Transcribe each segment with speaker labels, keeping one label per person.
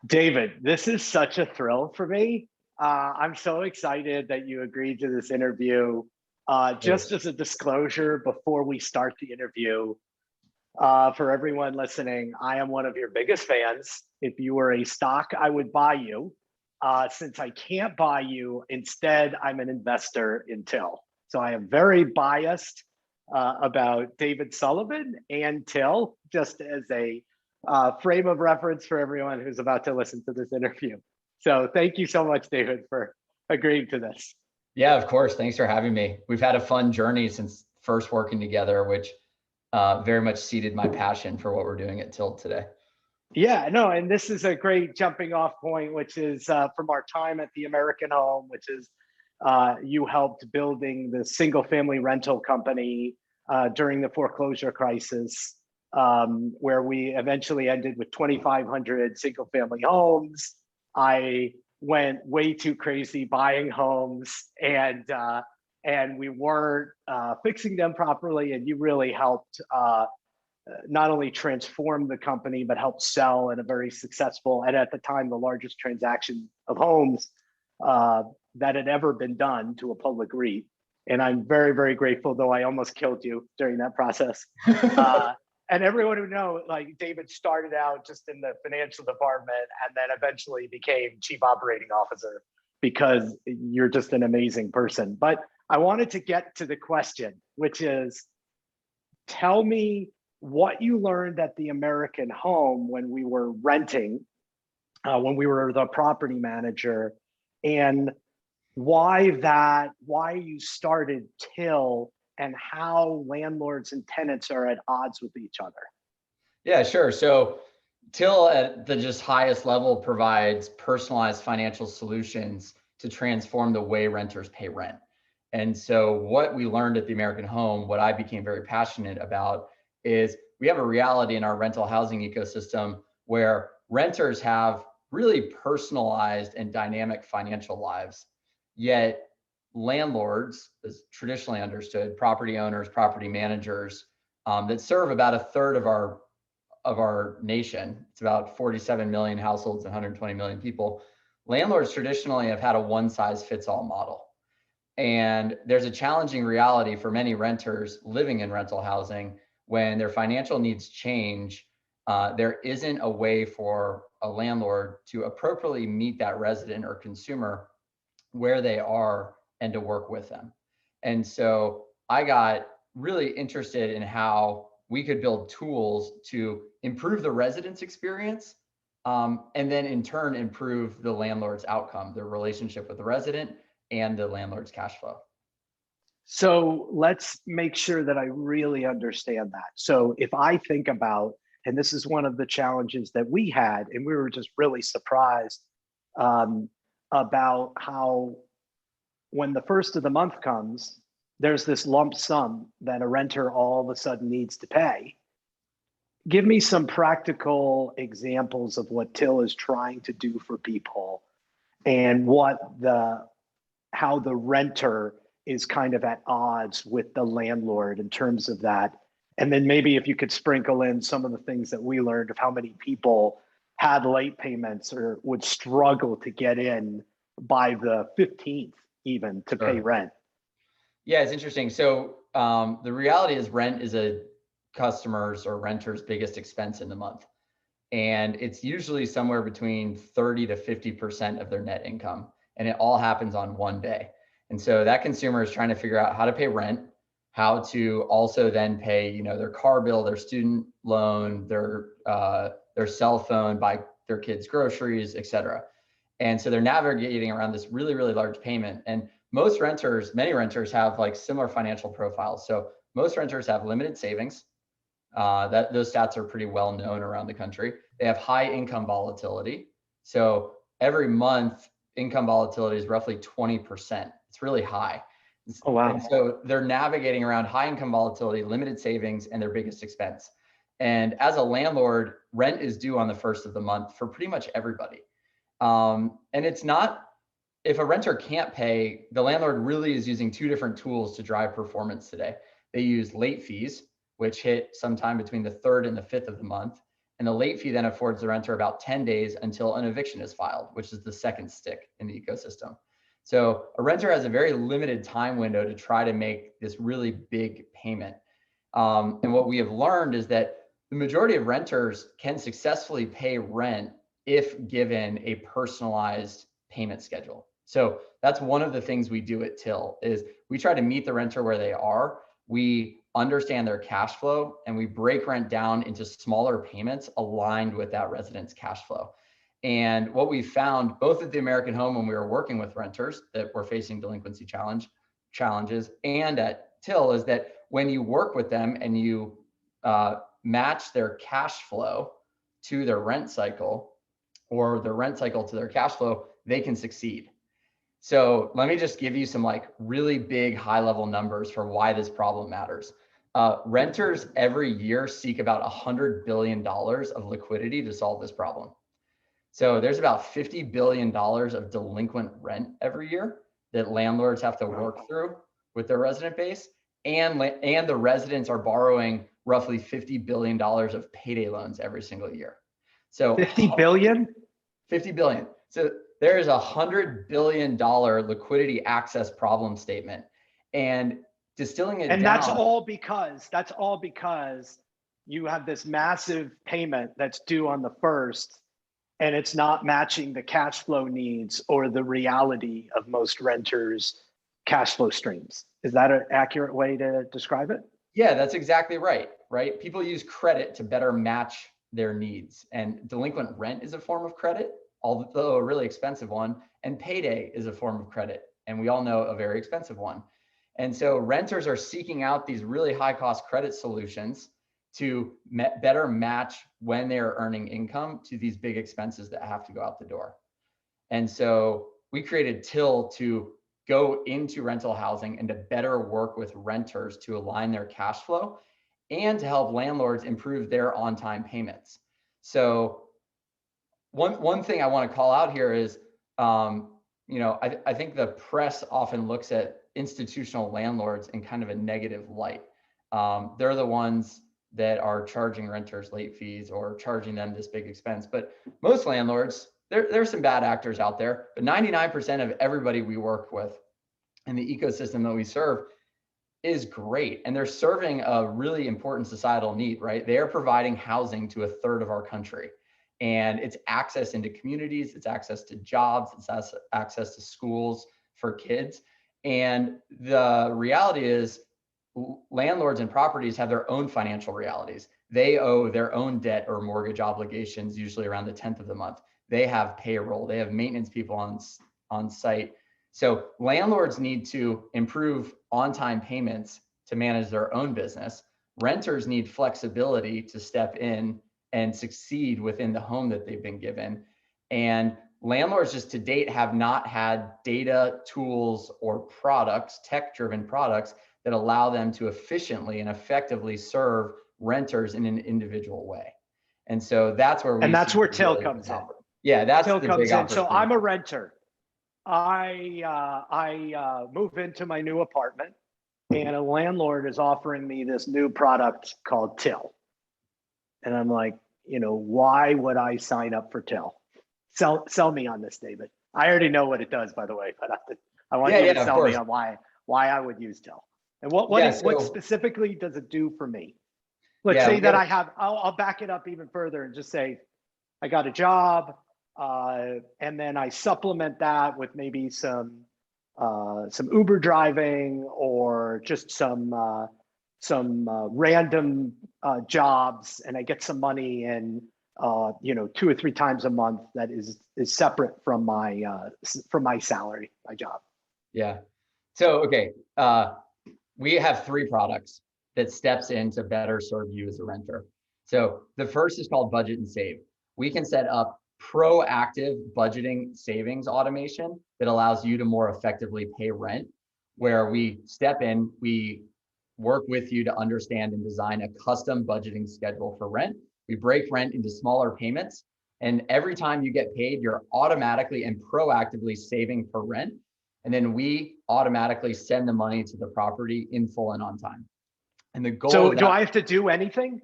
Speaker 1: David, this is such a thrill for me. I'm so excited that you agreed to this interview. Just as a disclosure, before we start the interview, for everyone listening, I am one of your biggest fans. If you were a stock, I would buy you. Since I can't buy you, instead, I'm an investor in Till. So I am very biased about David Sullivan and Till, just as a frame of reference for everyone who's about to listen to this interview. So thank you so much, David, for agreeing to this.
Speaker 2: Yeah, of course. Thanks for having me. We've had a fun journey since first working together, which very much seeded my passion for what we're doing at Tilt today.
Speaker 1: Yeah, no, and this is a great jumping off point, which is from our time at the American Home, which is you helped building the single family rental company during the foreclosure crisis, where we eventually ended with 2,500 single family homes. I went way too crazy buying homes, and we weren't fixing them properly, and you really helped not only transform the company, but help sell in a very successful, and at the time, the largest transaction of homes that had ever been done to a public REIT. And I'm very, very grateful, though I almost killed you during that process. And everyone who knows, like David started out just in the financial department and then eventually became chief operating officer because you're just an amazing person. But I wanted to get to the question, which is, tell me what you learned at the American Home when we were renting, when we were the property manager, and why you started Till, and how landlords and tenants are at odds with each other.
Speaker 2: Yeah, sure. So Till at the just highest level provides personalized financial solutions to transform the way renters pay rent. And so what we learned at the American Home, what I became very passionate about, is we have a reality in our rental housing ecosystem where renters have really personalized and dynamic financial lives, yet landlords, as traditionally understood, property owners, property managers, that serve about a third of our nation. It's about 47 million households, 120 million people. Landlords traditionally have had a one-size-fits-all model. And there's a challenging reality for many renters living in rental housing when their financial needs change. There isn't a way for a landlord to appropriately meet that resident or consumer where they are and to work with them. And so I got really interested in how we could build tools to improve the resident's experience, and then in turn improve the landlord's outcome, their relationship with the resident and the landlord's cash flow.
Speaker 1: So let's make sure that I really understand that. So if I think about, and this is one of the challenges that we had, and we were just really surprised about how when the first of the month comes, there's this lump sum that a renter all of a sudden needs to pay. Give me some practical examples of what Till is trying to do for people, and how the renter is kind of at odds with the landlord in terms of that. And then maybe if you could sprinkle in some of the things that we learned of how many people had late payments or would struggle to get in by the 15th even to pay rent.
Speaker 2: Yeah, it's interesting. So the reality is rent is a customer's or renter's biggest expense in the month. And it's usually somewhere between 30 to 50% of their net income. And it all happens on one day. And so that consumer is trying to figure out how to pay rent, how to also then pay, their car bill, their student loan, their cell phone, buy their kids groceries, et cetera. And so they're navigating around this really, really large payment. And many renters have like similar financial profiles. So most renters have limited savings. Those stats are pretty well known around the country. They have high income volatility. So every month, income volatility is roughly 20%. It's really high.
Speaker 1: Oh, wow.
Speaker 2: And so they're navigating around high income volatility, limited savings, and their biggest expense. And as a landlord, rent is due on the first of the month for pretty much everybody. And it's not, if a renter can't pay, the landlord really is using two different tools to drive performance today. They use late fees, which hit sometime between the 3rd and the 5th of the month. And the late fee then affords the renter about 10 days until an eviction is filed, which is the second stick in the ecosystem. So a renter has a very limited time window to try to make this really big payment. And what we have learned is that the majority of renters can successfully pay rent if given a personalized payment schedule. So that's one of the things we do at Till is we try to meet the renter where they are. We understand their cash flow and we break rent down into smaller payments aligned with that resident's cash flow. And what we found both at the American Home when we were working with renters that were facing delinquency challenges and at Till is that when you work with them and you match their cash flow to their rent cycle or the rent cycle to their cash flow, they can succeed. So let me just give you some like really big high level numbers for why this problem matters. Renters every year seek about $100 billion of liquidity to solve this problem. So there's about $50 billion of delinquent rent every year that landlords have to work through with their resident base. And the residents are borrowing roughly $50 billion of payday loans every single year. So
Speaker 1: 50 billion?
Speaker 2: 50 billion. So there is $100 billion liquidity access problem statement. And distilling it
Speaker 1: and
Speaker 2: down.
Speaker 1: that's all because you have this massive payment that's due on the 1st, and it's not matching the cash flow needs or the reality of most renters' cash flow streams. Is that an accurate way to describe it?
Speaker 2: Yeah, that's exactly right. Right. People use credit to better match their needs, and delinquent rent is a form of credit, although a really expensive one, and payday is a form of credit, and we all know a very expensive one. And so renters are seeking out these really high cost credit solutions to better match when they're earning income to these big expenses that have to go out the door. And so we created Till to go into rental housing and to better work with renters to align their cash flow and to help landlords improve their on-time payments. So one thing I want to call out here is, I think the press often looks at institutional landlords in kind of a negative light. They're the ones that are charging renters late fees or charging them this big expense. But most landlords, there's some bad actors out there, but 99% of everybody we work with in the ecosystem that we serve is great. And they're serving a really important societal need, right? They are providing housing to 1/3 of our country. And it's access into communities, it's access to jobs, it's access to schools for kids. And the reality is landlords and properties have their own financial realities. They owe their own debt or mortgage obligations, usually around the 10th of the month. They have payroll, they have maintenance people on site. So landlords need to improve on-time payments to manage their own business. Renters need flexibility to step in and succeed within the home that they've been given. And landlords just to date have not had data, tools, or products, tech-driven products that allow them to efficiently and effectively serve renters in an individual way. And so that's where
Speaker 1: that's where Till comes in.
Speaker 2: Yeah, that's
Speaker 1: Till
Speaker 2: the
Speaker 1: comes
Speaker 2: big
Speaker 1: in.
Speaker 2: opportunity.
Speaker 1: So I'm a renter. I move into my new apartment, and a landlord is offering me this new product called Till. And I'm like, why would I sign up for Till? Sell me on this, David. I already know what it does, by the way, but I want you to sell me on why I would use Till. And what specifically does it do for me? Let's say that I'll back it up even further and just say I got a job, and then I supplement that with maybe some Uber driving or just some random jobs, and I get some money in 2 or 3 times a month that is separate from my salary, my job.
Speaker 2: Yeah. So okay, we have 3 products that steps in to better serve you as a renter. So the first is called Budget and Save. We can set up proactive budgeting savings automation that allows you to more effectively pay rent, where we step in, we work with you to understand and design a custom budgeting schedule for rent. We break rent into smaller payments, and every time you get paid, you're automatically and proactively saving for rent. And then we automatically send the money to the property in full and on time. And the goal.
Speaker 1: So do I have to do anything?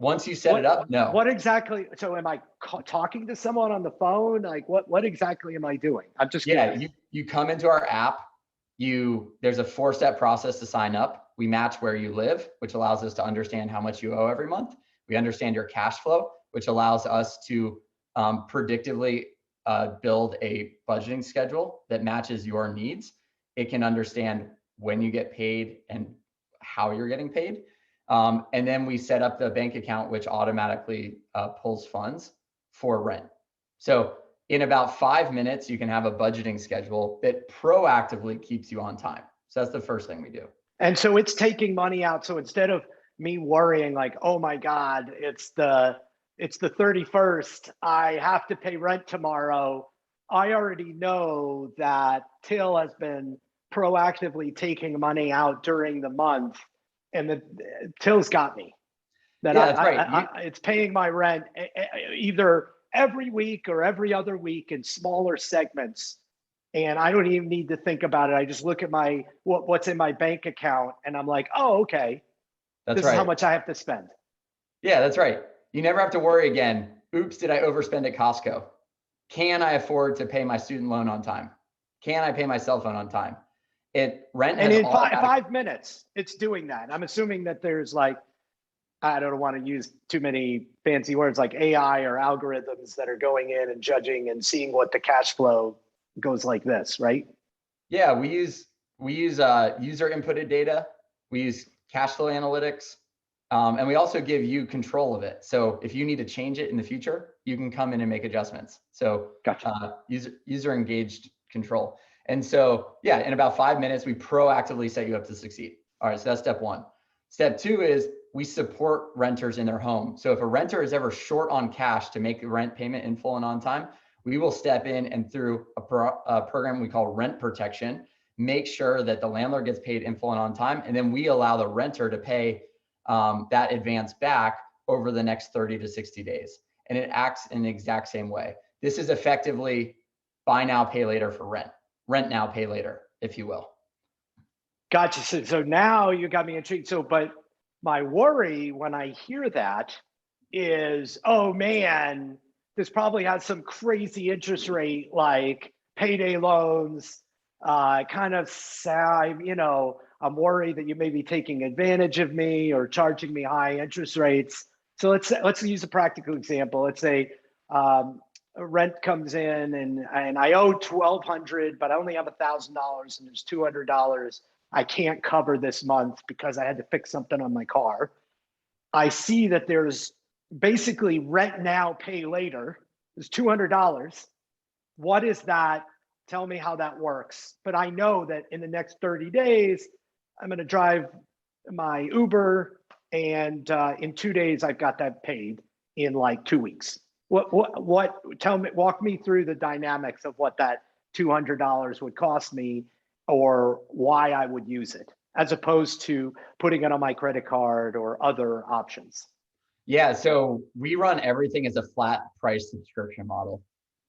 Speaker 2: Once you set it up, no.
Speaker 1: What exactly? So am I talking to someone on the phone? Like what exactly am I doing? I'm just curious.
Speaker 2: Yeah, you come into our app, there's a 4-step process to sign up. We match where you live, which allows us to understand how much you owe every month. We understand your cash flow, which allows us to predictively build a budgeting schedule that matches your needs. It can understand when you get paid and how you're getting paid. And then we set up the bank account, which automatically pulls funds for rent. So in about 5 minutes, you can have a budgeting schedule that proactively keeps you on time. So that's the first thing we do.
Speaker 1: And so it's taking money out. So instead of me worrying like, oh my God, it's the 31st, I have to pay rent tomorrow. I already know that Till has been proactively taking money out during the month, and Till's got me. That
Speaker 2: yeah, that's right.
Speaker 1: It's paying my rent either every week or every other week in smaller segments. And I don't even need to think about it. I just look at what's in my bank account and I'm like, oh, okay. This is how much I have to spend.
Speaker 2: Yeah, that's right. You never have to worry again. Oops, did I overspend at Costco? Can I afford to pay my student loan on time? Can I pay my cell phone on time? Rent
Speaker 1: and in 5 minutes, it's doing that. I'm assuming that there's like, I don't want to use too many fancy words like AI or algorithms that are going in and judging and seeing what the cash flow goes like this, right?
Speaker 2: Yeah, we use user inputted data. We use cash flow analytics, and we also give you control of it. So if you need to change it in the future, you can come in and make adjustments. So
Speaker 1: gotcha.
Speaker 2: User engaged control. And so yeah, in about 5 minutes, we proactively set you up to succeed. All right, so that's step one. Step two is we support renters in their home. So if a renter is ever short on cash to make the rent payment in full and on time, we will step in and through a program we call rent protection, make sure that the landlord gets paid in full and on time. And then we allow the renter to pay that advance back over the next 30 to 60 days. And it acts in the exact same way. This is effectively buy now, pay later for rent. Rent now, pay later, if you will.
Speaker 1: Gotcha. So now you got me intrigued. But my worry when I hear that is, oh man, this probably has some crazy interest rate, like payday loans, kind of sad, I'm worried that you may be taking advantage of me or charging me high interest rates. So let's use a practical example. Let's say rent comes in and I owe $1,200, but I only have $1,000 and there's $200 I can't cover this month because I had to fix something on my car. I see that there's basically rent now, pay later. There's $200. What is that? Tell me how that works. But I know that in the next 30 days, I'm going to drive my Uber, and in 2 days, I've got that paid in like 2 weeks. Walk me through the dynamics of what that $200 would cost me or why I would use it, as opposed to putting it on my credit card or other options.
Speaker 2: Yeah, so we run everything as a flat price subscription model.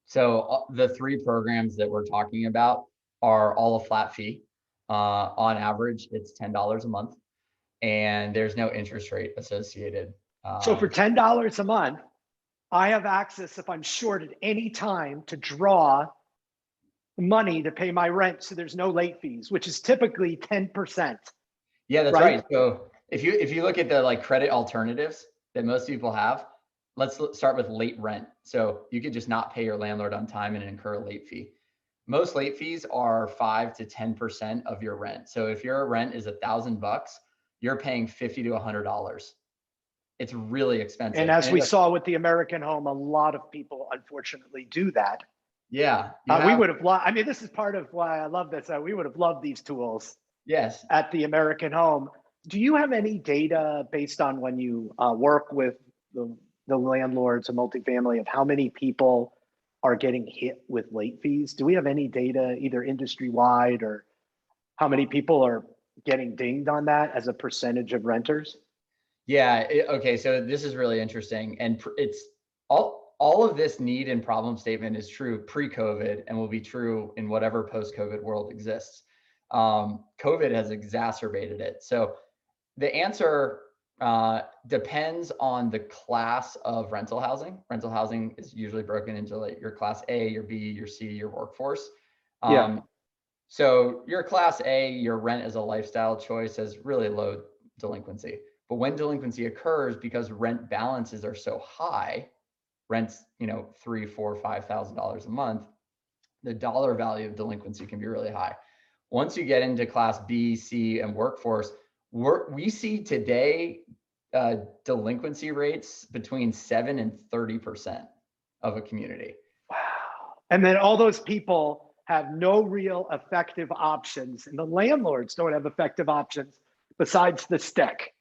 Speaker 2: So the 3 programs that we're talking about are all a flat fee. On average, it's $10 a month, and there's no interest rate associated.
Speaker 1: So for $10 a month, I have access, if I'm short at any time, to draw money to pay my rent. So there's no late fees, which is typically 10%.
Speaker 2: Yeah, that's right. So if you look at the like credit alternatives that most people have, let's start with late rent. So you could just not pay your landlord on time and incur a late fee. Most late fees are 5 to 10% of your rent. So if your rent is $1,000, you're paying $50 to $100. It's really expensive.
Speaker 1: And as we saw with the American Home, a lot of people unfortunately do that.
Speaker 2: Yeah.
Speaker 1: We would have loved, this is part of why I love this. We would have loved these tools.
Speaker 2: Yes.
Speaker 1: At the American Home. Do you have any data based on when you work with the landlords of multifamily of how many people are getting hit with late fees? Do we have any data either industry wide or how many people are getting dinged on that as a percentage of renters?
Speaker 2: Yeah. Okay. So this is really interesting. And it's all of this need and problem statement is true pre-COVID and will be true in whatever post-COVID world exists. COVID has exacerbated it. So the answer depends on the class of rental housing. Rental housing is usually broken into like your class A, your B, your C, your workforce.
Speaker 1: Yeah.
Speaker 2: So your class A, your rent as a lifestyle choice has really low delinquency. But when delinquency occurs, because rent balances are so high, rent's, $3,000, $4,000, $5,000 a month, the dollar value of delinquency can be really high. Once you get into class B, C, and workforce, we see today delinquency rates between 7 and 30% of a community.
Speaker 1: Wow. And then all those people have no real effective options, and the landlords don't have effective options besides the stick.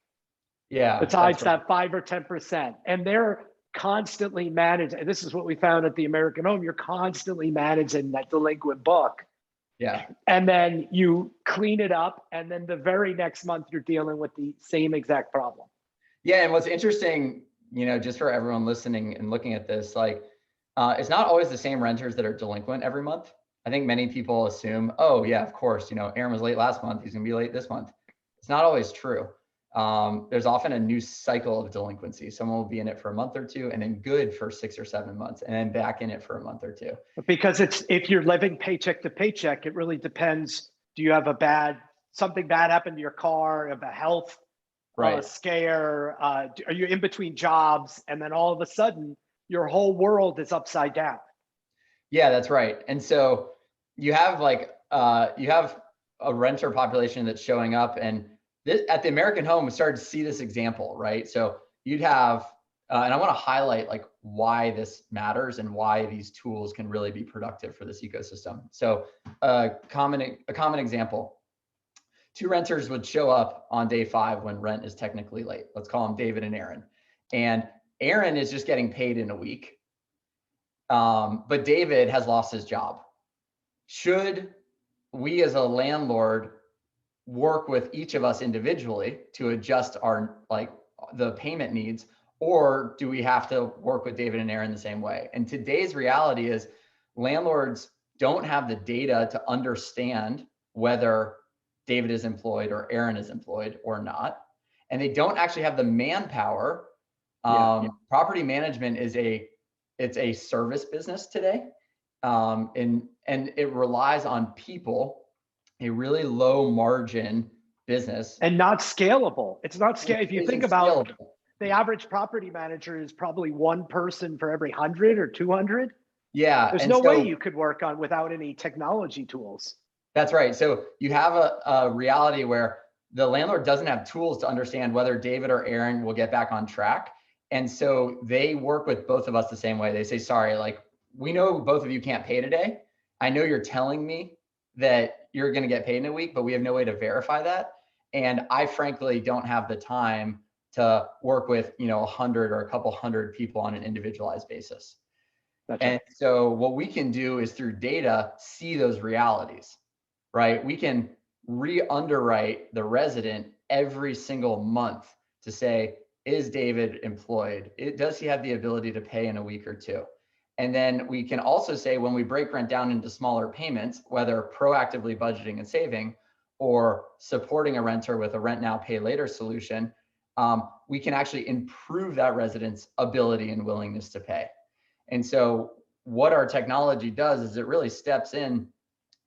Speaker 2: Yeah.
Speaker 1: Besides that 5 or 10%. And they're constantly managing. This is what we found at the American Home. You're constantly managing that delinquent book.
Speaker 2: Yeah.
Speaker 1: And then you clean it up. And then the very next month, you're dealing with the same exact problem.
Speaker 2: Yeah. And what's interesting, just for everyone listening and looking at this, like, it's not always the same renters that are delinquent every month. I think many people assume, oh yeah, of course, Aaron was late last month, he's gonna be late this month. It's not always true. There's often a new cycle of delinquency. Someone will be in it for a month or two and then good for 6 or 7 months and then back in it for a month or two.
Speaker 1: Because if you're living paycheck to paycheck, it really depends. Do you have something bad happened to your car, have a health scare? Are you in between jobs? And then all of a sudden, your whole world is upside down.
Speaker 2: Yeah, that's right. And so you have a renter population that's showing up, and at the American Home, we started to see this example, right? So you'd have, and I want to highlight like why this matters and why these tools can really be productive for this ecosystem. So a common example, 2 renters would show up on day 5 when rent is technically late. Let's call them David and Aaron. And Aaron is just getting paid in a week. But David has lost his job. Should we as a landlord work with each of us individually to adjust our the payment needs, or do we have to work with David and Aaron the same way? And today's reality is landlords don't have the data to understand whether David is employed or Aaron is employed or not. And they don't actually have the manpower. Property management is it's a service business today. And it relies on people, a really low margin business.
Speaker 1: And not scalable. It's not scalable. If you think about
Speaker 2: scalable.
Speaker 1: The average property manager is probably one person for every 100 or 200.
Speaker 2: Yeah.
Speaker 1: There's no way you could work on without any technology tools.
Speaker 2: That's right. So you have a reality where the landlord doesn't have tools to understand whether David or Aaron will get back on track. And so they work with both of us the same way. They say, sorry, like, we know both of you can't pay today. I know you're telling me that you're going to get paid in a week, but we have no way to verify that. And I frankly don't have the time to work with, 100 or a couple hundred people on an individualized basis. And so what we can do is through data, see those realities, right? We can re-underwrite the resident every single month to say, is David employed? Does he have the ability to pay in a week or two? And then we can also say, when we break rent down into smaller payments, whether proactively budgeting and saving or supporting a renter with a rent now, pay later solution, we can actually improve that resident's ability and willingness to pay. And so what our technology does is it really steps in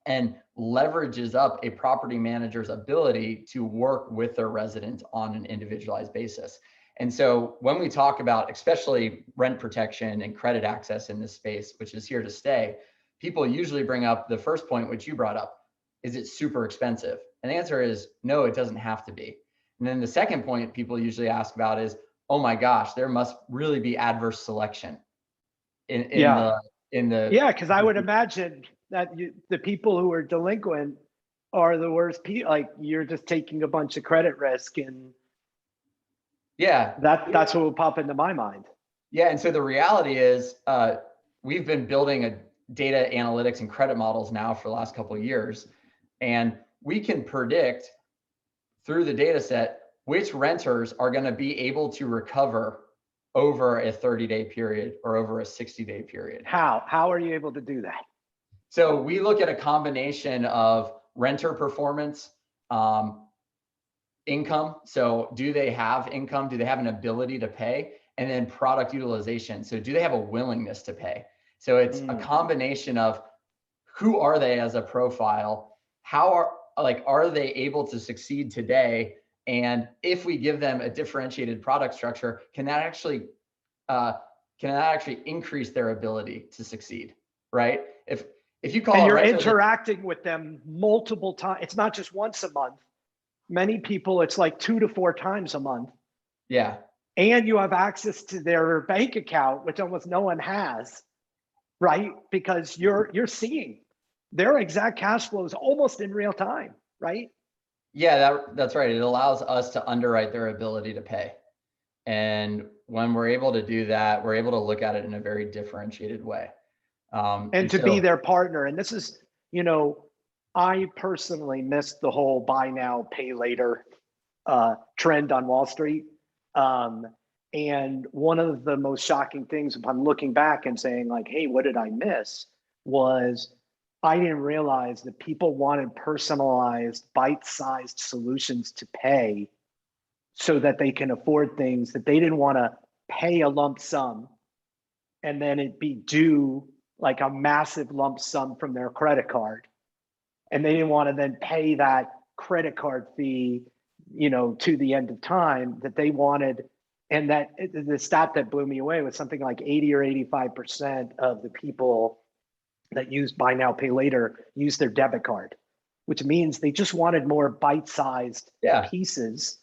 Speaker 2: and leverages up a property manager's ability to work with their resident on an individualized basis. And so when we talk about especially rent protection and credit access in this space, which is here to stay, people usually bring up the first point, which you brought up. Is it super expensive? And the answer is no, it doesn't have to be. And then the second point people usually ask about is, oh my gosh, there must really be adverse selection
Speaker 1: because I would imagine that the people who are delinquent are the worst people. Like, you're just taking a bunch of credit risk, and that's what will pop into my mind.
Speaker 2: Yeah, and so the reality is we've been building a data analytics and credit models now for the last couple of years, and we can predict through the data set which renters are going to be able to recover over a 30-day period or over a 60-day period.
Speaker 1: How are you able to do that?
Speaker 2: So we look at a combination of renter performance, income. So do they have income? Do they have an ability to pay? And then product utilization. So do they have a willingness to pay? So it's a combination of who are they as a profile? Are they able to succeed today? And if we give them a differentiated product structure, can that actually increase their ability to succeed? Right? If you call
Speaker 1: and
Speaker 2: a
Speaker 1: you're
Speaker 2: renter
Speaker 1: interacting with them multiple times, it's not just once a month. Many people, it's like 2 to 4 times a month.
Speaker 2: Yeah.
Speaker 1: And you have access to their bank account, which almost no one has, right? Because you're seeing their exact cash flows almost in real time, right?
Speaker 2: Yeah, that's right. It allows us to underwrite their ability to pay. And when we're able to do that, we're able to look at it in a very differentiated way.
Speaker 1: And to be their partner. And this is, I personally missed the whole buy now, pay later trend on Wall Street. And one of the most shocking things, if I'm looking back and saying like, hey, what did I miss? Was I didn't realize that people wanted personalized, bite-sized solutions to pay so that they can afford things, that they didn't want to pay a lump sum and then it be due like a massive lump sum from their credit card. And they didn't want to then pay that credit card fee, to the end of time, that they wanted. And that the stat that blew me away was something like 80 or 85% of the people that use buy now, pay later use their debit card, which means they just wanted more bite-sized pieces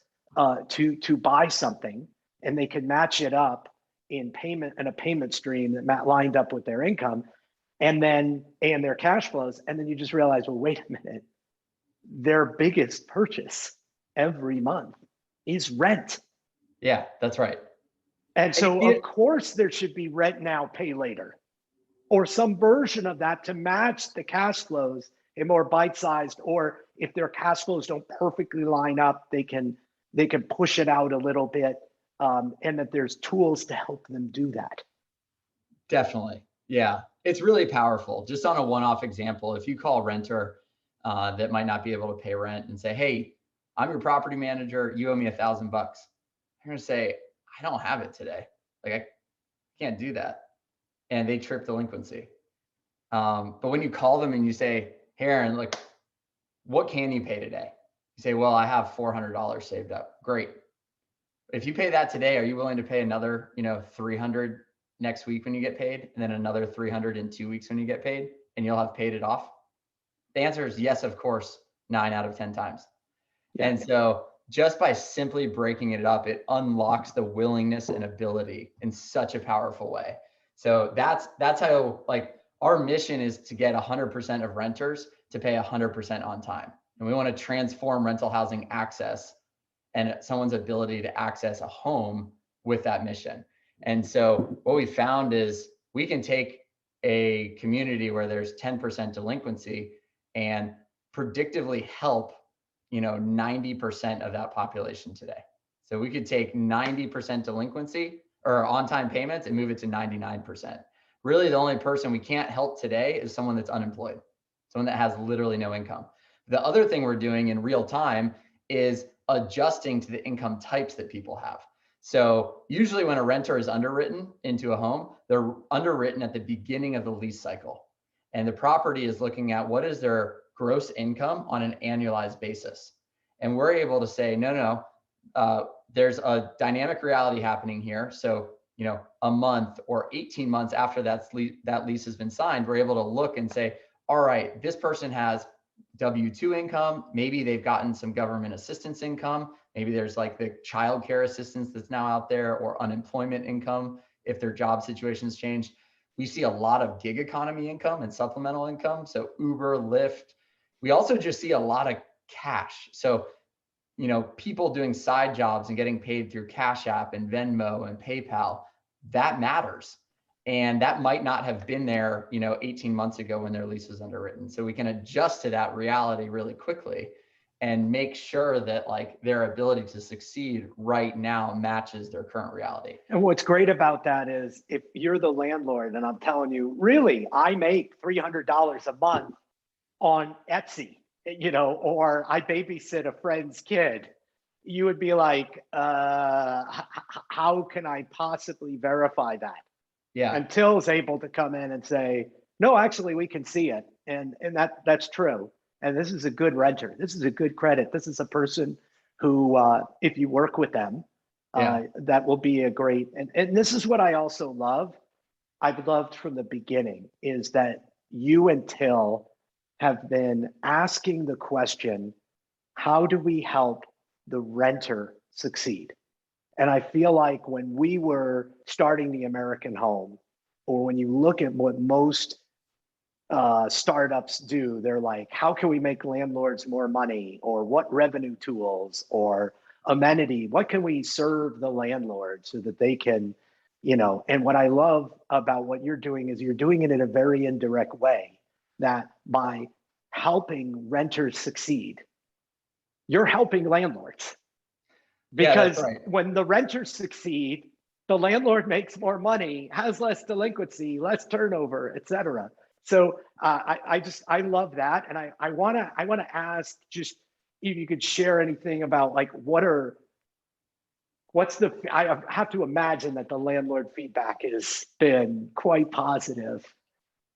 Speaker 1: to buy something, and they could match it up in a payment stream that lined up with their income and their cash flows. And then you just realize, well, wait a minute, their biggest purchase every month is rent.
Speaker 2: Yeah, that's right.
Speaker 1: And so of course there should be rent now, pay later, or some version of that to match the cash flows in more bite-sized, or if their cash flows don't perfectly line up, they can push it out a little bit, and that there's tools to help them do that.
Speaker 2: Definitely. Yeah. It's really powerful. Just on a one-off example, if you call a renter that might not be able to pay rent and say, hey, I'm your property manager, you owe me $1,000. They're going to say, I don't have it today. Like, I can't do that. And they trip delinquency. But when you call them and you say, hey, Aaron, like, what can you pay today? You say, well, I have $400 saved up. Great. If you pay that today, are you willing to pay another, $300 next week when you get paid, and then another $300 in 2 weeks when you get paid, and you'll have paid it off? The answer is yes, of course, 9 out of 10 times. Yeah. And so just by simply breaking it up, it unlocks the willingness and ability in such a powerful way. So that's how, like, our mission is to get 100% of renters to pay 100% on time. And we want to transform rental housing access and someone's ability to access a home with that mission. And so what we found is we can take a community where there's 10% delinquency and predictively help, 90% of that population today. So we could take 90% delinquency or on-time payments and move it to 99%. Really, the only person we can't help today is someone that's unemployed, someone that has literally no income. The other thing we're doing in real time is adjusting to the income types that people have. So usually when a renter is underwritten into a home, they're underwritten at the beginning of the lease cycle. And the property is looking at what is their gross income on an annualized basis. And we're able to say, no, there's a dynamic reality happening here. So, a month or 18 months after that lease has been signed, we're able to look and say, all right, this person has W-2 income. Maybe they've gotten some government assistance income. Maybe there's like the child care assistance that's now out there, or unemployment income if their job situations change. We see a lot of gig economy income and supplemental income. So Uber, Lyft. We also just see a lot of cash. So, people doing side jobs and getting paid through Cash App and Venmo and PayPal, that matters. And that might not have been there, 18 months ago when their lease was underwritten. So we can adjust to that reality really quickly and make sure that like their ability to succeed right now matches their current reality.
Speaker 1: And what's great about that is if you're the landlord and I'm telling you, really, I make $300 a month on Etsy, or I babysit a friend's kid, you would be like, how can I possibly verify that?
Speaker 2: Yeah.
Speaker 1: Until is able to come in and say, no, actually, we can see it. And that's true. And this is a good renter. This is a good credit. This is a person who, if you work with them,
Speaker 2: Yeah.
Speaker 1: that will be a great, and this is what I also love. I've loved from the beginning is that you and Till have been asking the question, how do we help the renter succeed? And I feel like when we were starting the American home, or when you look at what most startups do, they're like, how can we make landlords more money? Or what revenue tools or amenity? What can we serve the landlord so that they can, and what I love about what you're doing is you're doing it in a very indirect way, that by helping renters succeed, you're helping landlords.
Speaker 2: Yeah, that's
Speaker 1: Because
Speaker 2: right.
Speaker 1: when the renters succeed, the landlord makes more money, has less delinquency, less turnover, et cetera. So I love that, and I wanna ask just if you could share anything about like I have to imagine that the landlord feedback has been quite positive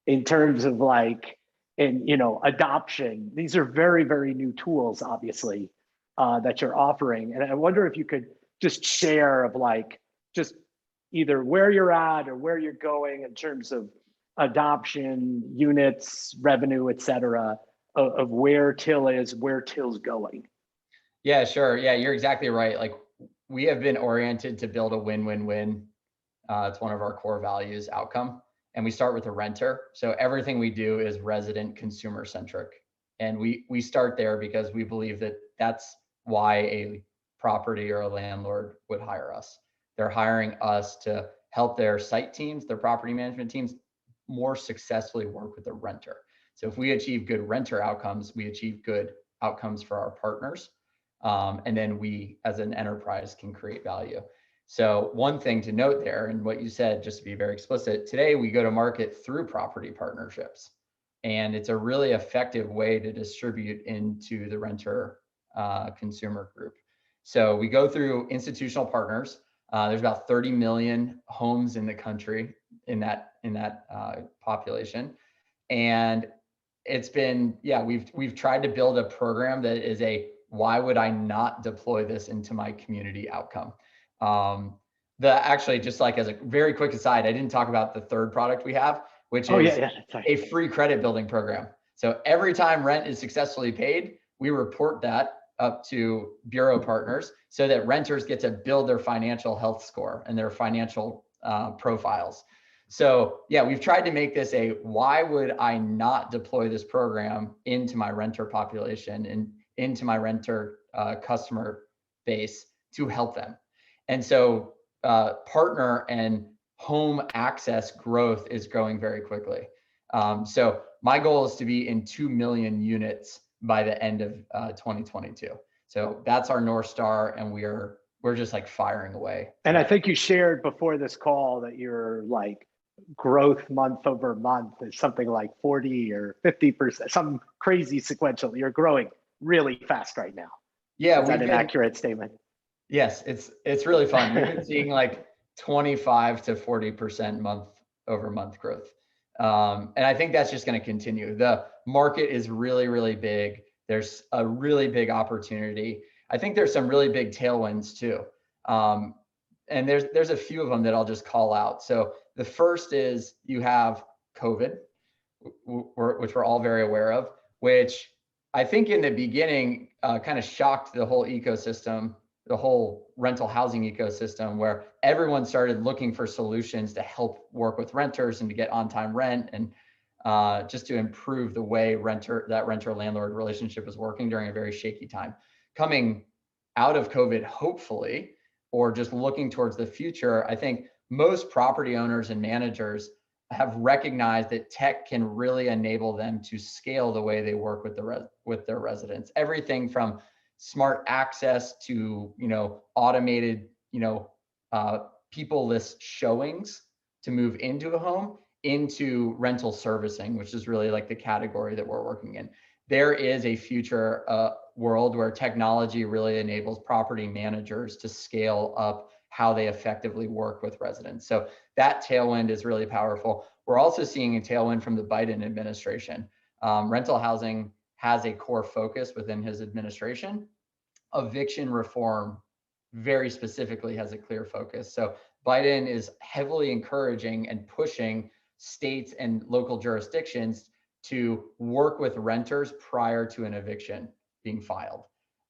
Speaker 1: in terms of like, and adoption. These are very, very new tools, obviously, that you're offering. And I wonder if you could just share of like, just either where you're at or where you're going in terms of adoption, units, revenue, et cetera, of where Till is, where Till's going.
Speaker 2: Yeah, sure. Yeah, you're exactly right. Like we have been oriented to build a win-win-win. It's one of our core values outcome. And we start with a renter. So everything we do is resident consumer centric. And we start there because we believe that that's why a property or a landlord would hire us. They're hiring us to help their site teams, their property management teams more successfully work with the renter. So if we achieve good renter outcomes, we achieve good outcomes for our partners. And then we as an enterprise can create value. So one thing to note there, and what you said, just to be very explicit, today we go to market through property partnerships. And it's a really effective way to distribute into the renter consumer group. So we go through institutional partners. There's about 30 million homes in the country in that population. And it's been, yeah, we've tried to build a program that is a why would I not deploy this into my community outcome? Actually, just like as a very quick aside, I didn't talk about the third product we have, which is a free credit building program. So every time rent is successfully paid, we report that up to bureau partners so that renters get to build their financial health score and their financial profiles. So yeah, we've tried to make this a why would I not deploy this program into my renter population and into my renter customer base to help them. And so partner and home access growth is growing very quickly. So my goal is to be in 2 million units by the end of 2022. So that's our North Star, and we're just like firing away.
Speaker 1: And I think you shared before this call that you're like growth month over month is something like 40 or 50%, some crazy sequential. You're growing really fast right now.
Speaker 2: Yeah,
Speaker 1: is that an accurate statement?
Speaker 2: Yes, it's really fun. We've been seeing like 25 to 40% month over month growth. And I think that's just going to continue. The market is really, really big. There's a really big opportunity. I think there's some really big tailwinds too. And there's a few of them that I'll just call out. So the first is you have COVID, which we're all very aware of, which I think in the beginning kind of shocked the whole ecosystem, the whole rental housing ecosystem, where everyone started looking for solutions to help work with renters and to get on-time rent and just to improve the way renter-landlord relationship was working during a very shaky time. Coming out of COVID, hopefully, or just looking towards the future, I think most property owners and managers have recognized that tech can really enable them to scale the way they work with their residents. Everything from smart access to automated people-less showings to move into a home, into rental servicing, which is really like the category that we're working in. There is a future world where technology really enables property managers to scale up how they effectively work with residents. So that tailwind is really powerful. We're also seeing a tailwind from the Biden administration. Rental housing has a core focus within his administration. Eviction reform very specifically has a clear focus. So Biden is heavily encouraging and pushing states and local jurisdictions to work with renters prior to an eviction being filed.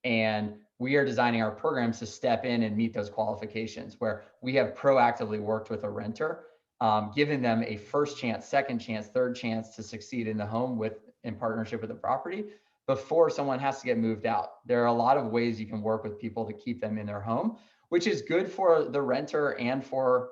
Speaker 2: And we are designing our programs to step in and meet those qualifications, where we have proactively worked with a renter, giving them a first chance, second chance, third chance to succeed in the home in partnership with the property before someone has to get moved out. There are a lot of ways you can work with people to keep them in their home, which is good for the renter and for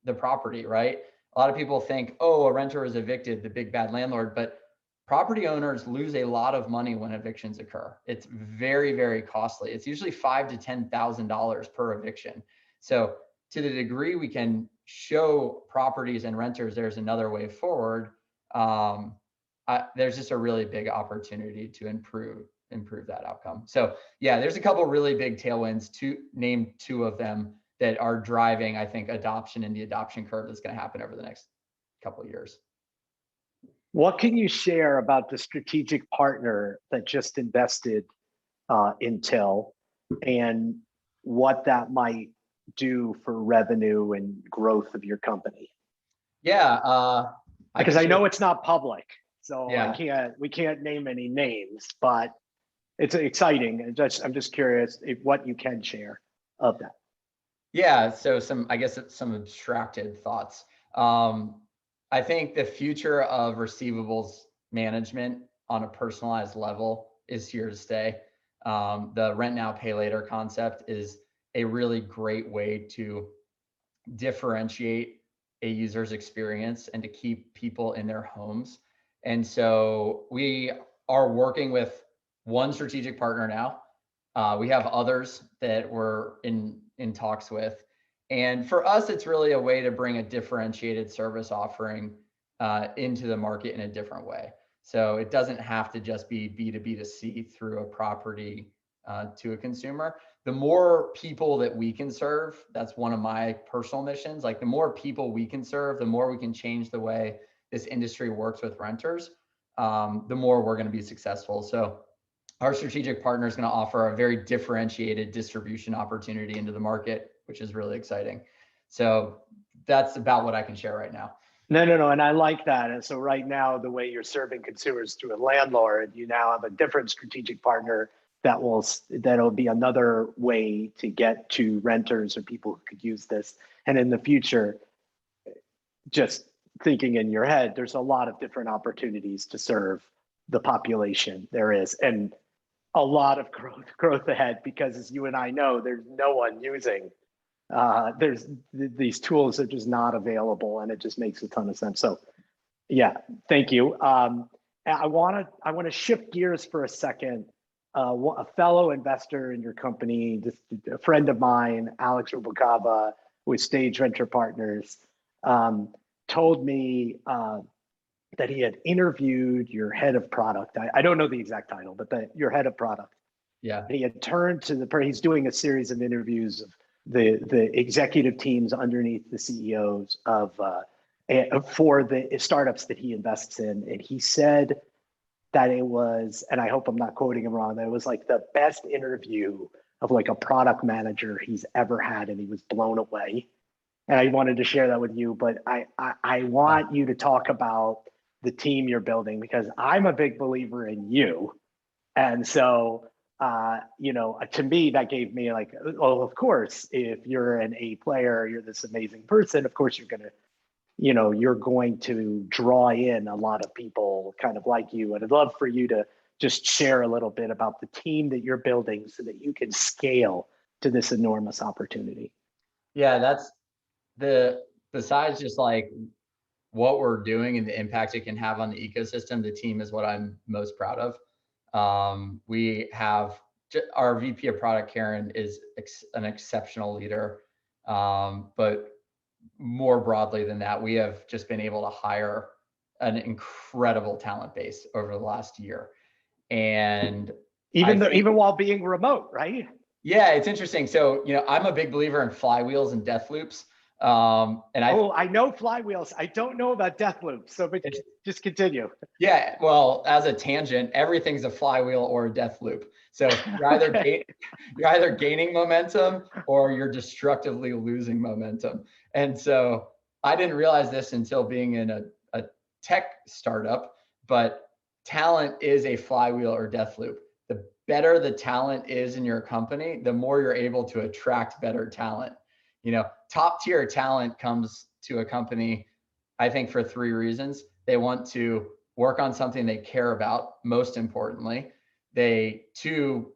Speaker 2: the property, right? A lot of people think, oh, a renter is evicted, the big bad landlord, but property owners lose a lot of money when evictions occur. It's very, very costly. It's usually $5,000 to $10,000 per eviction. So to the degree we can show properties and renters there's another way forward, there's just a really big opportunity to improve that outcome. So yeah, there's a couple really big tailwinds, to name two of them, that are driving, I think, adoption, and the adoption curve that's going to happen over the next couple of years.
Speaker 1: What can you share about the strategic partner that just invested in Till, and what that might do for revenue and growth of your company?
Speaker 2: Yeah,
Speaker 1: because I know it's not public, so
Speaker 2: yeah.
Speaker 1: we can't name any names, but it's exciting. I'm just curious what you can share of that.
Speaker 2: Yeah, so some abstracted thoughts. I think the future of receivables management on a personalized level is here to stay. The rent now, pay later concept is a really great way to differentiate a user's experience and to keep people in their homes. And so we are working with one strategic partner now. We have others that we're in talks with. And for us, it's really a way to bring a differentiated service offering into the market in a different way. So it doesn't have to just be B2B to C through a property to a consumer. The more people that we can serve, that's one of my personal missions. Like, the more people we can serve, the more we can change the way this industry works with renters, the more we're going to be successful. So our strategic partner is going to offer a very differentiated distribution opportunity into the market, which is really exciting. So that's about what I can share right now.
Speaker 1: No. And I like that. And so right now, the way you're serving consumers through a landlord, you now have a different strategic partner that'll be another way to get to renters or people who could use this. And in the future, just thinking in your head, there's a lot of different opportunities to serve the population there is. And a lot of growth ahead, because as you and I know, there's no one using these tools are just not available, and it just makes a ton of sense. So yeah, thank you. I want to shift gears for a second. A fellow investor in your company, just a friend of mine, Alex Rubalcaba with Stage Venture Partners, told me that he had interviewed your head of product. I don't know the exact title, but your head of product.
Speaker 2: Yeah.
Speaker 1: He had turned to he's doing a series of interviews of the executive teams underneath the CEOs for the startups that he invests in. And he said that it was, and I hope I'm not quoting him wrong, that it was like the best interview of like a product manager he's ever had. And he was blown away. And I wanted to share that with you, but I want you to talk about the team you're building, because I'm a big believer in you. And so, to me, that gave me like, oh, of course, if you're an A player, you're this amazing person, of course, you're going to draw in a lot of people kind of like you. And I'd love for you to just share a little bit about the team that you're building so that you can scale to this enormous opportunity.
Speaker 2: Yeah, that's besides just like what we're doing and the impact it can have on the ecosystem, the team is what I'm most proud of. We have our VP of product, Karen, is an exceptional leader. But more broadly than that, we have just been able to hire an incredible talent base over the last year. And
Speaker 1: even while being remote, right?
Speaker 2: Yeah, it's interesting. So, I'm a big believer in flywheels and death loops.
Speaker 1: I know flywheels. I don't know about death loops. So, but just continue.
Speaker 2: Yeah, well, as a tangent, everything's a flywheel or a death loop. So you're either gaining momentum or you're destructively losing momentum. And so I didn't realize this until being in a tech startup, but talent is a flywheel or death loop. The better the talent is in your company, the more you're able to attract better talent. Top tier talent comes to a company, I think, for three reasons. They want to work on something they care about, most importantly. Two,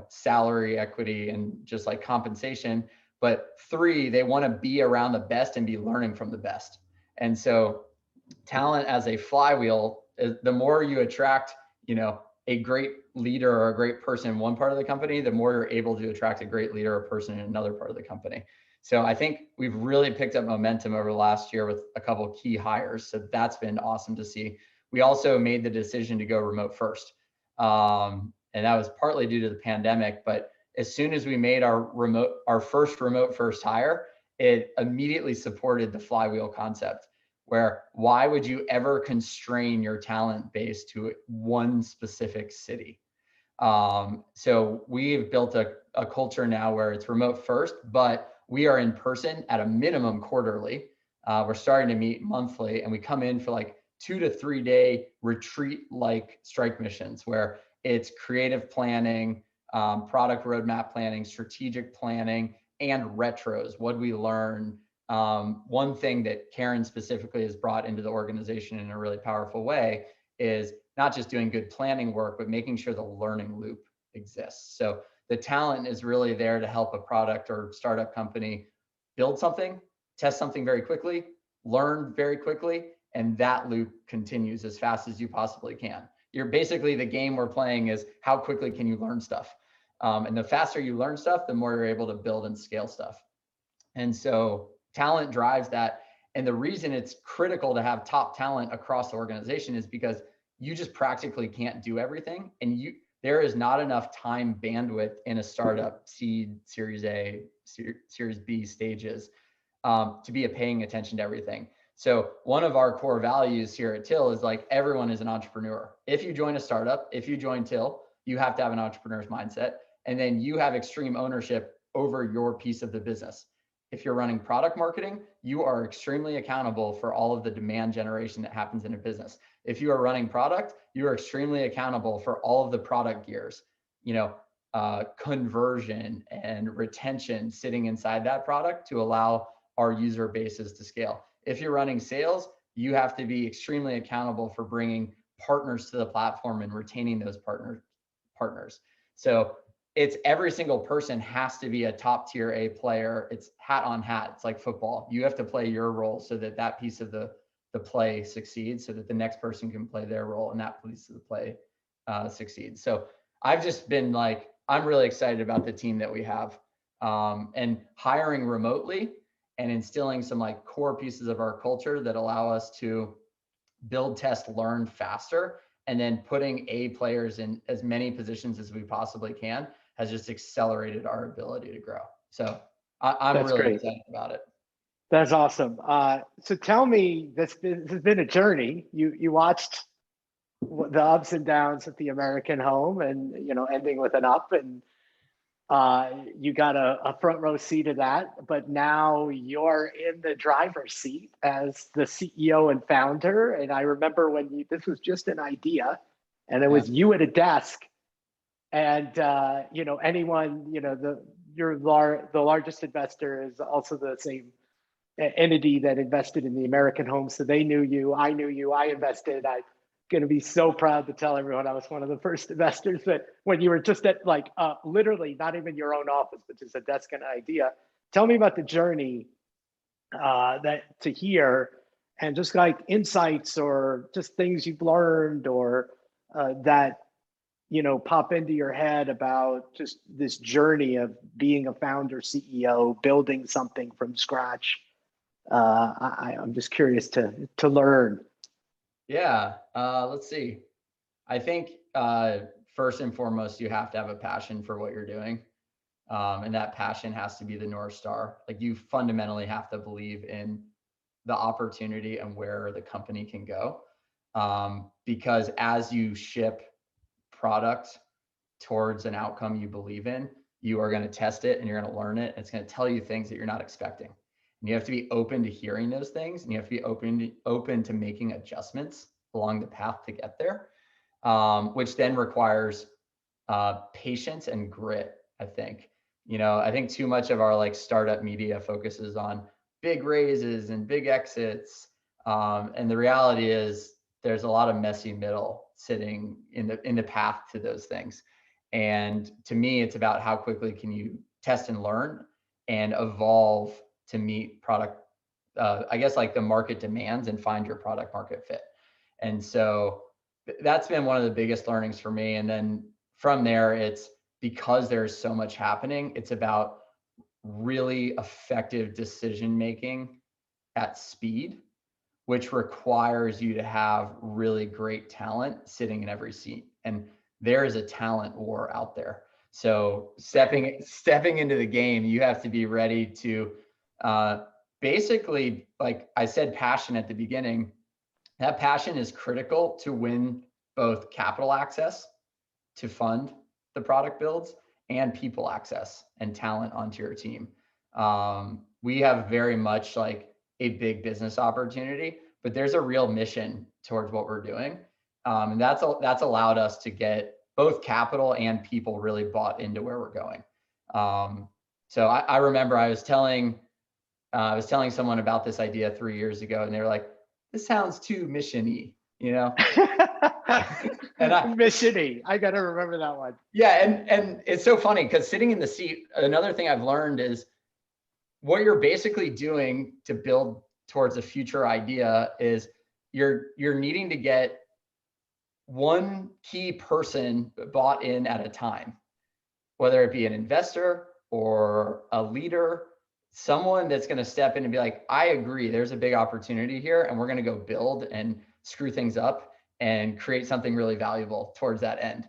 Speaker 2: salary, equity, and just like compensation. But three, they want to be around the best and be learning from the best. And so talent as a flywheel, the more you attract, a great leader or a great person in one part of the company, the more you're able to attract a great leader or person in another part of the company. So I think we've really picked up momentum over the last year with a couple of key hires. So that's been awesome to see. We also made the decision to go remote first. And that was partly due to the pandemic, but as soon as we made our first remote first hire, it immediately supported the flywheel concept, where why would you ever constrain your talent base to one specific city? So we've built a culture now where it's remote first, but we are in person at a minimum quarterly. We're starting to meet monthly, and we come in for like 2 to 3 day retreat-like strike missions where it's creative planning, product roadmap planning, strategic planning, and retros. What we learn. One thing that Karen specifically has brought into the organization in a really powerful way is not just doing good planning work, but making sure the learning loop exists. So the talent is really there to help a product or startup company build something, test something very quickly, learn very quickly, and that loop continues as fast as you possibly can. You're basically, the game we're playing is how quickly can you learn stuff? And the faster you learn stuff, the more you're able to build and scale stuff. And so talent drives that. And the reason it's critical to have top talent across the organization is because you just practically can't do everything. And there is not enough time bandwidth in a startup seed, Series A, Series B stages to be paying attention to everything. So one of our core values here at Till is like, everyone is an entrepreneur. If you join a startup, if you join Till, you have to have an entrepreneur's mindset. And then you have extreme ownership over your piece of the business. If you're running product marketing, you are extremely accountable for all of the demand generation that happens in a business. If you are running product, you are extremely accountable for all of the product gears, conversion and retention sitting inside that product to allow our user bases to scale. If you're running sales, you have to be extremely accountable for bringing partners to the platform and retaining those partners. So it's every single person has to be a top tier A player. It's hat on hat. It's like football. You have to play your role so that that piece of the play succeeds, so that the next person can play their role and that piece of the play succeeds. So I've just been like, I'm really excited about the team that we have, and hiring remotely and instilling some like core pieces of our culture that allow us to build, test, learn faster, and then putting A players in as many positions as we possibly can has just accelerated our ability to grow. So I'm really excited about it.
Speaker 1: That's awesome. So tell me, this has been a journey. You watched the ups and downs of the American home, and ending with an up, and you got a front row seat of that. But now you're in the driver's seat as the CEO and founder. And I remember when this was just an idea, and it was you at a desk. And anyone, the largest investor is also the same entity that invested in the American home. So they knew you, I knew you, I invested. I'm going to be so proud to tell everyone I was one of the first investors. But when you were just at literally not even your own office, but just a desk and idea. Tell me about the journey to hear, and just like insights or just things you've learned or that pop into your head about just this journey of being a founder, CEO, building something from scratch. I'm just curious to learn.
Speaker 2: Yeah, let's see. I think first and foremost, you have to have a passion for what you're doing. And that passion has to be the North Star. Like, you fundamentally have to believe in the opportunity and where the company can go. Because as you ship product towards an outcome you believe in, you are going to test it and you're going to learn it. And it's going to tell you things that you're not expecting. And you have to be open to hearing those things, and you have to be open to making adjustments along the path to get there, which then requires patience and grit, I think. I think too much of our like startup media focuses on big raises and big exits. And the reality is there's a lot of messy middle sitting in the path to those things. And to me, it's about how quickly can you test and learn and evolve to meet product, I guess, like the market demands, and find your product market fit. And so that's been one of the biggest learnings for me. And then from there, it's because there's so much happening, it's about really effective decision making at speed, which requires you to have really great talent sitting in every seat. And there is a talent war out there. So stepping into the game, you have to be ready to basically, like I said, passion at the beginning. That passion is critical to win both capital access to fund the product builds and people access and talent onto your team. We have very much like a big business opportunity, but there's a real mission towards what we're doing. And that's allowed us to get both capital and people really bought into where we're going. So I remember I was telling someone about this idea 3 years ago, and they were like, "This sounds too mission-y," And
Speaker 1: mission-y. I got to remember that one.
Speaker 2: Yeah, and it's so funny because sitting in the seat, another thing I've learned is what you're basically doing to build towards a future idea is you're needing to get one key person bought in at a time, whether it be an investor or a leader, someone that's going to step in and be like, I agree, there's a big opportunity here, and we're going to go build and screw things up and create something really valuable towards that end.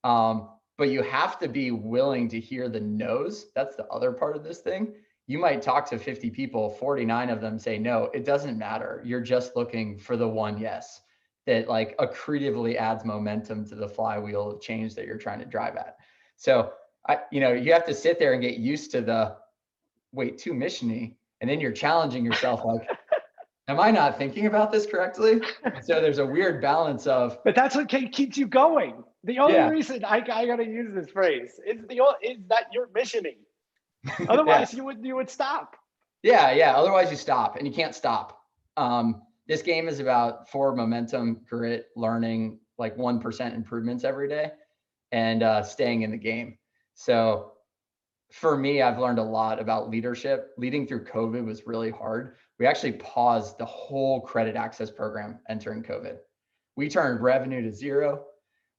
Speaker 2: But you have to be willing to hear the no's. That's the other part of this thing. You might talk to 50 people, 49 of them say no. It doesn't matter. You're just looking for the one yes that like accretively adds momentum to the flywheel of change that you're trying to drive at. So you have to sit there and get used to the wait, too mission-y, and then you're challenging yourself like, am I not thinking about this correctly? So there's a weird balance of.
Speaker 1: But that's what keeps you going. The only reason I got to use this phrase is that you're missioning. Otherwise, you would stop.
Speaker 2: Yeah. Otherwise, you stop, and you can't stop. This game is about forward momentum, grit, learning like 1% improvements every day, and staying in the game. So for me, I've learned a lot about leadership. Leading through COVID was really hard. We actually paused the whole credit access program entering COVID. We turned revenue to zero.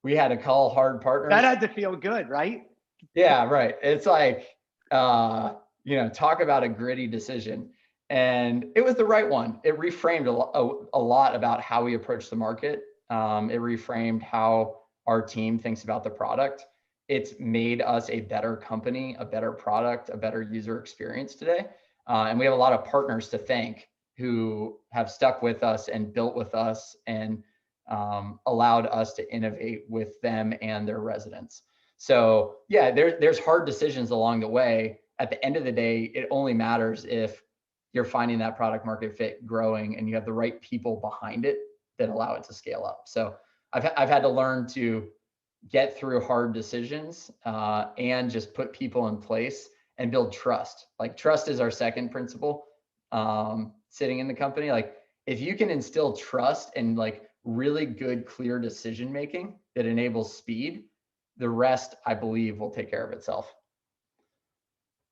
Speaker 2: We had to call hard partners.
Speaker 1: That had to feel good, right?
Speaker 2: Yeah, right. It's like, talk about a gritty decision. And it was the right one. It reframed a lot about how we approach the market. It reframed how our team thinks about the product. It's made us a better company, a better product, a better user experience today. And we have a lot of partners to thank who have stuck with us and built with us and allowed us to innovate with them and their residents. So yeah, there's hard decisions along the way. At the end of the day, it only matters if you're finding that product market fit growing and you have the right people behind it that allow it to scale up. So I've had to learn to get through hard decisions and just put people in place and build trust. Like trust is our second principle sitting in the company. Like if you can instill trust and like really good, clear decision making that enables speed, the rest, I believe, will take care of itself.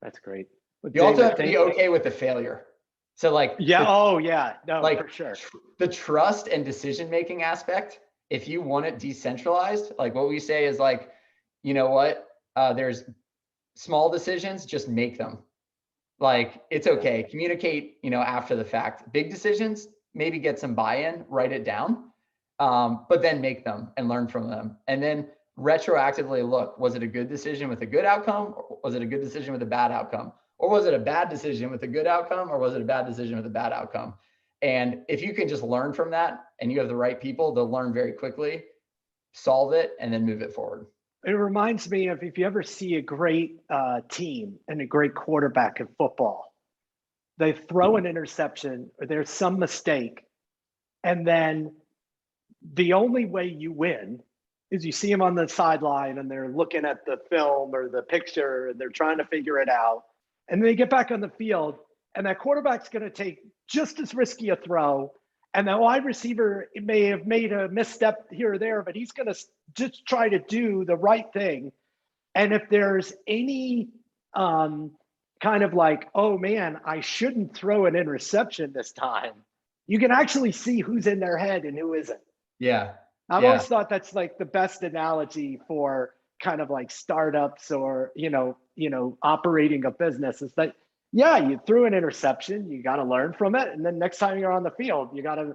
Speaker 1: That's great.
Speaker 2: You also have to be okay with the failure. So like,
Speaker 1: no,
Speaker 2: like
Speaker 1: for sure.
Speaker 2: The trust and decision making aspect, if you want it decentralized, like what we say is like, you know what, there's small decisions, just make them. Like it's okay, communicate, after the fact. Big decisions, maybe get some buy-in, write it down, but then make them and learn from them. And then retroactively look, was it a good decision with a good outcome? Or was it a good decision with a bad outcome? Or was it a bad decision with a good outcome? Or was it a bad decision with a bad outcome? And if you can just learn from that and you have the right people, they'll learn very quickly, solve it, and then move it forward.
Speaker 1: It reminds me of if you ever see a great team and a great quarterback in football, they throw an interception or there's some mistake, and then the only way you win is you see them on the sideline and they're looking at the film or the picture and they're trying to figure it out. And they get back on the field and that quarterback's going to take just as risky a throw. And the wide receiver may have made a misstep here or there, but he's going to just try to do the right thing. And if there's any kind of like, oh man, I shouldn't throw an interception this time, you can actually see who's in their head and who isn't.
Speaker 2: Yeah.
Speaker 1: I've always thought that's like the best analogy for kind of like startups or, operating a business is that, yeah, you threw an interception, you got to learn from it. And then next time you're on the field, you got to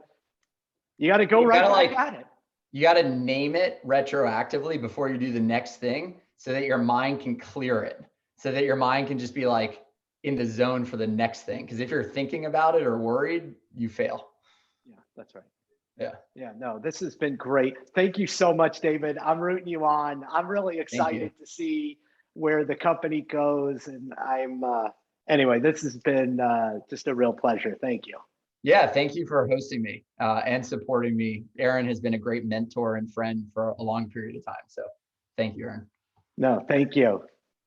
Speaker 1: go right back at it.
Speaker 2: You got to name it retroactively before you do the next thing so that your mind can clear it, so that your mind can just be like in the zone for the next thing. Because if you're thinking about it or worried, you fail.
Speaker 1: Yeah, that's right.
Speaker 2: Yeah.
Speaker 1: No, this has been great. Thank you so much, David. I'm rooting you on. I'm really excited to see where the company goes. And anyway, this has been just a real pleasure. Thank you.
Speaker 2: Yeah, thank you for hosting me and supporting me. Aaron has been a great mentor and friend for a long period of time. So thank you, Aaron.
Speaker 1: No, thank you.